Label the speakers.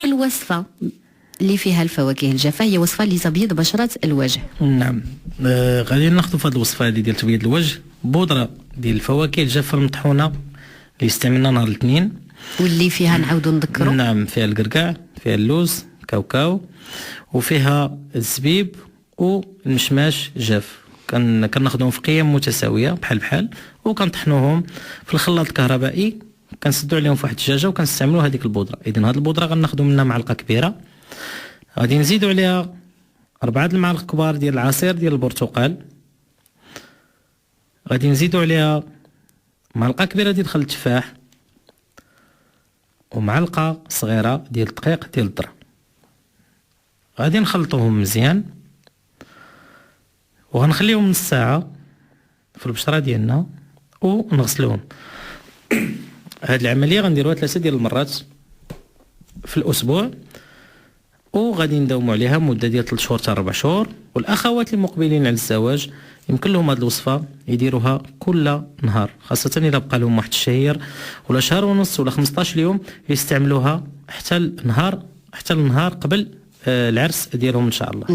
Speaker 1: الوصفة اللي فيها الفواكه الجافة هي وصفة لتبييض بشرة الوجه.
Speaker 2: نعم. غادي ناخذ في هذه الوصفه هذه ديال تبييض الوجه بودره ديال الفواكه الجافه المطحونه اللي استعملنا نهار الاثنين،
Speaker 1: واللي فيها نعاودو نذكروا.
Speaker 2: نعم، فيها الكركاع، فيها اللوز، كاوكاو، وفيها الزبيب والمشماش جاف. كناخذهم في قيم متساويه بحال وكنطحنوهم في الخلاط الكهربائي، كنسدو عليهم في واحد الدجاجه وكنستعملوا هذيك البودره. اذا هذه البودره غناخذوا منها معلقه كبيره، غادي نزيدوا عليها 4 المعالق كبار ديال العصير ديال البرتقال، غادي نزيدوا عليها معلقه كبيره ديال خل التفاح، ومعلقه صغيره ديال الدقيق ديال الذره. غادي نخلطوهم مزيان وغنخليهم نص ساعه في البشره ديالنا ونغسلوهم. هاد العمليه غنديروها 3 ديال المرات في الاسبوع، وغادي نداوموا عليها مده ديال 3 شهور حتى 4 شهور. والاخوات المقبلين على الزواج يمكن لهم هذه الوصفه يديروها كل نهار، خاصه اذا بقى لهم واحد الشهير ولا شهر ونص ولا 15 يوم، يستعملوها حتى النهار قبل العرس ديالهم ان شاء الله.